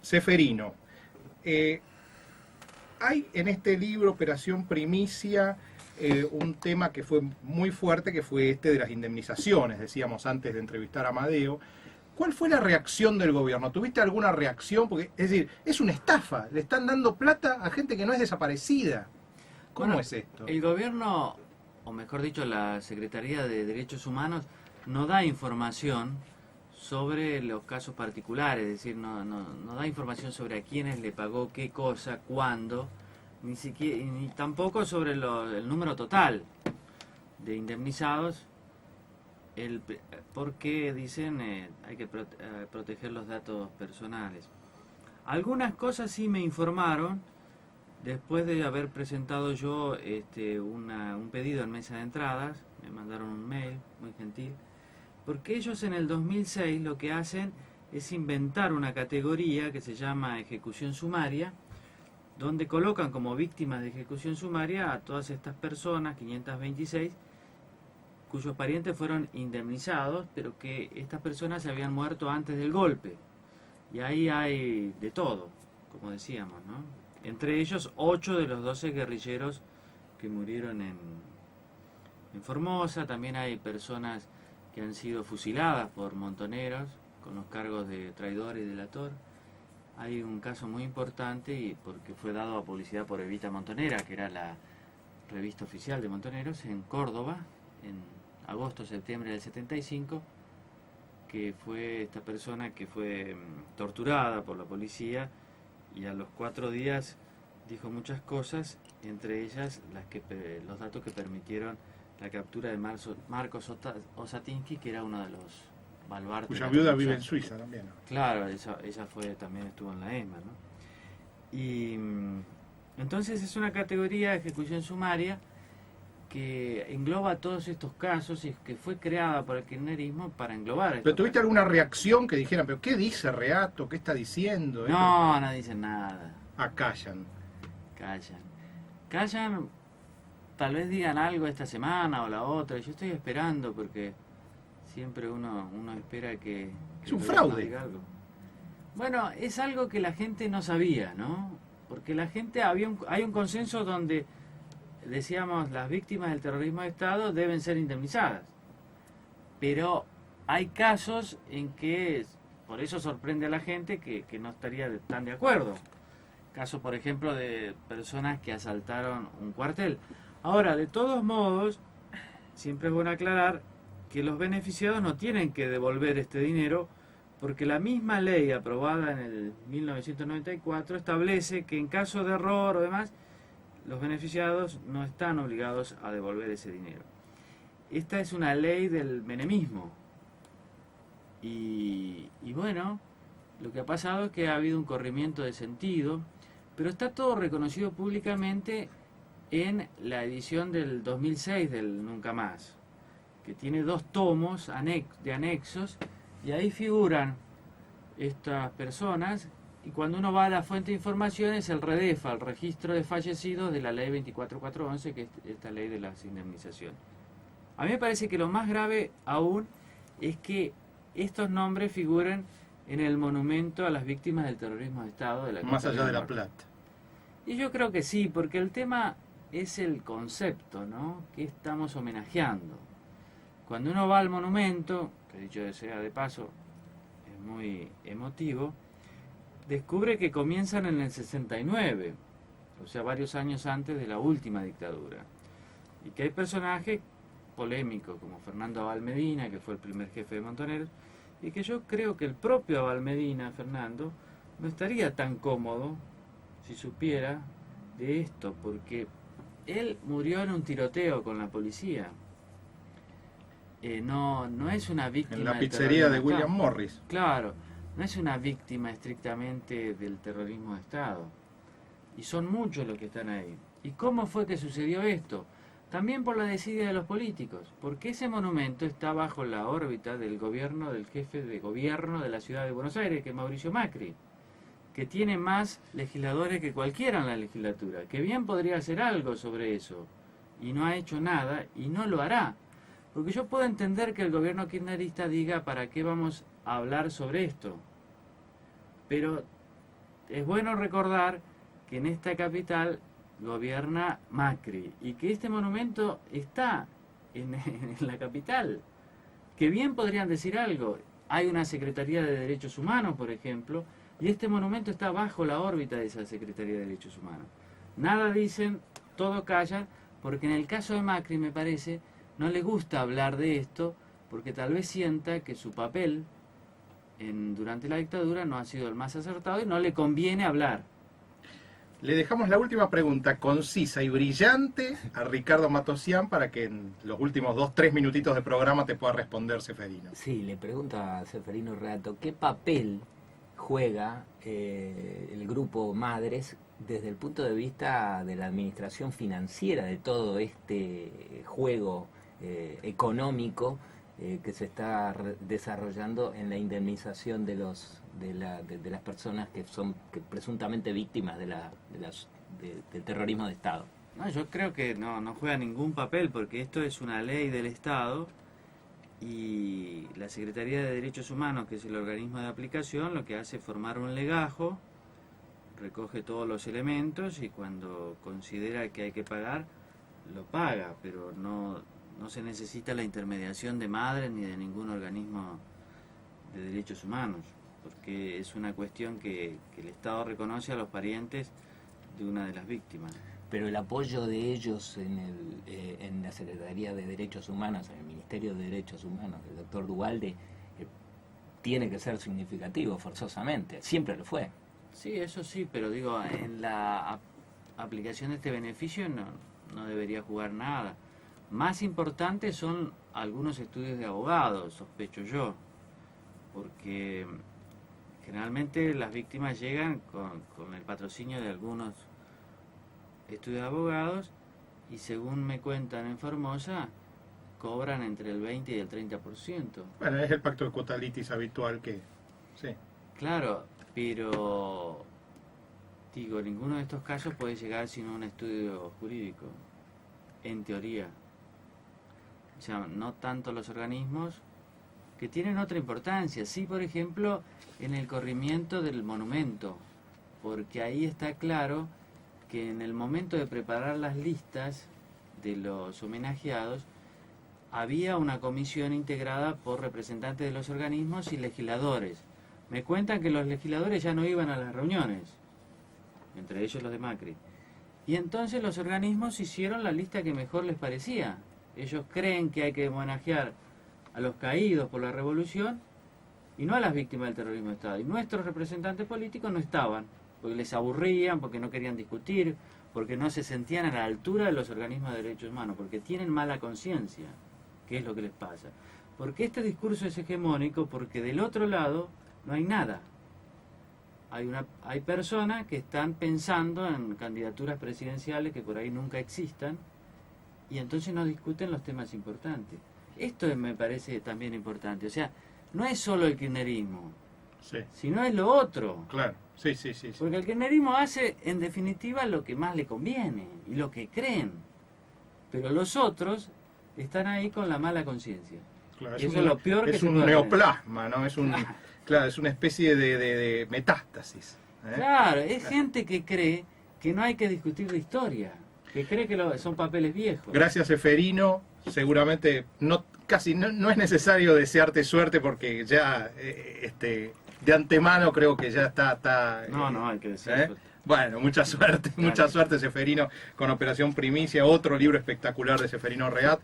Ceferino, hay en este libro, Operación Primicia, un tema que fue muy fuerte, que fue este de las indemnizaciones, decíamos antes de entrevistar a Amadeo. ¿Cuál fue la reacción del gobierno? ¿Tuviste alguna reacción? Porque, es decir, es una estafa, le están dando plata a gente que no es desaparecida. ¿Cómo Bueno, es esto? el gobierno, o mejor dicho, la Secretaría de Derechos Humanos, no da información sobre los casos particulares, es decir, no da información sobre a quiénes le pagó qué cosa, cuándo, ni siquiera, ni tampoco sobre el número total de indemnizados, porque dicen hay que proteger los datos personales. Algunas cosas sí me informaron después de haber presentado yo un pedido en mesa de entradas. Me mandaron un mail muy gentil, porque ellos en el 2006 lo que hacen es inventar una categoría que se llama ejecución sumaria, donde colocan como víctimas de ejecución sumaria a todas estas personas, 526, cuyos parientes fueron indemnizados, pero que estas personas se habían muerto antes del golpe. Y ahí hay de todo, como decíamos, ¿no? Entre ellos 8 de los 12 guerrilleros que murieron en Formosa. También hay personas que han sido fusiladas por montoneros con los cargos de traidor y delator. Hay un caso muy importante y porque fue dado a publicidad por Evita Montonera, que era la revista oficial de Montoneros, en Córdoba, en agosto-septiembre del 75, que fue esta persona que fue torturada por la policía y a los 4 días dijo muchas cosas, entre ellas los datos que permitieron la captura de Marcos Osatinsky, que era uno de los baluartes. Cuya viuda vive en Suiza también, ¿no? Claro, ella también estuvo en la ESMA, ¿no? Y entonces es una categoría de ejecución sumaria que engloba todos estos casos y que fue creada por el kirchnerismo para englobar. ¿Pero tuviste alguna reacción que dijeran, pero qué dice Reato, qué está diciendo? No dicen nada. Ah, callan. Callan, tal vez digan algo esta semana o la otra. Yo estoy esperando porque siempre uno espera que es un fraude. Diga algo. Bueno, es algo que la gente no sabía, ¿no? Porque la gente, hay un consenso donde decíamos las víctimas del terrorismo de Estado deben ser indemnizadas. Pero hay casos en que, por eso sorprende a la gente que no estaría tan de acuerdo. Caso, por ejemplo, de personas que asaltaron un cuartel. Ahora, de todos modos, siempre es bueno aclarar que los beneficiados no tienen que devolver este dinero, porque la misma ley aprobada en el 1994 establece que en caso de error o demás, los beneficiados no están obligados a devolver ese dinero. Esta es una ley del menemismo. Y bueno, lo que ha pasado es que ha habido un corrimiento de sentido, pero está todo reconocido públicamente en la edición del 2006 del Nunca Más, que tiene 2 tomos de anexos, y ahí figuran estas personas, y cuando uno va a la fuente de información es el REDEFA, el Registro de Fallecidos de la Ley 24411, que es esta ley de las indemnizaciones. A mí me parece que lo más grave aún es que estos nombres figuren en el monumento a las víctimas del terrorismo de Estado de la más allá de La Plata. Y yo creo que sí, porque el tema es el concepto, ¿no? Que estamos homenajeando. Cuando uno va al monumento, que dicho sea de paso, es muy emotivo, descubre que comienzan en el 69, o sea, varios años antes de la última dictadura, y que hay personajes polémicos como Fernando Abal Medina, que fue el primer jefe de Montoneros, y que yo creo que el propio Abal Medina, Fernando, no estaría tan cómodo si supiera de esto, porque él murió en un tiroteo con la policía. No es una víctima. En la pizzería de William Morris. Claro, no es una víctima estrictamente del terrorismo de Estado. Y son muchos los que están ahí. ¿Y cómo fue que sucedió esto? También por la desidia de los políticos, porque ese monumento está bajo la órbita del gobierno del jefe de gobierno de la ciudad de Buenos Aires, que es Mauricio Macri, que tiene más legisladores que cualquiera en la legislatura, que bien podría hacer algo sobre eso, y no ha hecho nada, y no lo hará. Porque yo puedo entender que el gobierno kirchnerista diga, ¿para qué vamos a hablar sobre esto? Pero es bueno recordar que en esta capital gobierna Macri y que este monumento está en la capital. Que bien podrían decir algo. Hay una Secretaría de Derechos Humanos, por ejemplo, y este monumento está bajo la órbita de esa Secretaría de Derechos Humanos. Nada dicen, todo callan, porque en el caso de Macri, me parece, no le gusta hablar de esto, porque tal vez sienta que su papel durante la dictadura no ha sido el más acertado y no le conviene hablar. Le dejamos la última pregunta concisa y brillante a Ricardo Matosian para que en los últimos 2-3 minutitos de programa te pueda responder Ceferino. Sí, le pregunto a Ceferino Reato, ¿qué papel juega el grupo Madres desde el punto de vista de la administración financiera de todo este juego económico que se está desarrollando en la indemnización de las personas que son presuntamente víctimas del terrorismo de Estado? No, yo creo que no juega ningún papel, porque esto es una ley del Estado y la Secretaría de Derechos Humanos, que es el organismo de aplicación, lo que hace es formar un legajo, recoge todos los elementos y cuando considera que hay que pagar, lo paga, pero no se necesita la intermediación de Madres ni de ningún organismo de derechos humanos, porque es una cuestión que el Estado reconoce a los parientes de una de las víctimas. Pero el apoyo de ellos en la Secretaría de Derechos Humanos, en el Ministerio de Derechos Humanos, del doctor Duhalde, tiene que ser significativo, forzosamente, siempre lo fue. Sí, eso sí, pero digo, en la aplicación de este beneficio no debería jugar nada. Más importantes son algunos estudios de abogados, sospecho yo, porque generalmente las víctimas llegan con el patrocinio de algunos estudios de abogados y según me cuentan en Formosa, cobran entre el 20 y el 30%. Bueno, es el pacto de cuotalitis habitual que... Sí. Claro, pero digo, ninguno de estos casos puede llegar sin un estudio jurídico, en teoría. O sea, no tanto los organismos que tienen otra importancia. Sí, por ejemplo, en el corrimiento del monumento, porque ahí está claro que en el momento de preparar las listas de los homenajeados, había una comisión integrada por representantes de los organismos y legisladores. Me cuentan que los legisladores ya no iban a las reuniones, entre ellos los de Macri. Y entonces los organismos hicieron la lista que mejor les parecía. Ellos creen que hay que homenajear a los caídos por la revolución y no a las víctimas del terrorismo de Estado. Y nuestros representantes políticos no estaban, porque les aburrían, porque no querían discutir, porque no se sentían a la altura de los organismos de derechos humanos, porque tienen mala conciencia, que es lo que les pasa. Porque este discurso es hegemónico, porque del otro lado no hay nada. Hay personas que están pensando en candidaturas presidenciales que por ahí nunca existan, y entonces no discuten los temas importantes. Esto me parece también importante. O sea, no es solo el kirchnerismo, Sí. sino es lo otro. Claro, sí. Porque el kirchnerismo hace, en definitiva, lo que más le conviene y lo que creen. Pero los otros están ahí con la mala conciencia. Claro, Eso es lo peor que es se un puede hacer. neoplasma, ¿no? Es un, claro, es una especie de metástasis. Claro, es gente que cree que no hay que discutir la historia, que cree que son papeles viejos. Gracias, Ceferino. Seguramente casi no es necesario desearte suerte porque ya de antemano creo que ya está. No, hay que decir. Bueno, mucha suerte, Ceferino, con Operación Primicia, otro libro espectacular de Ceferino Reato.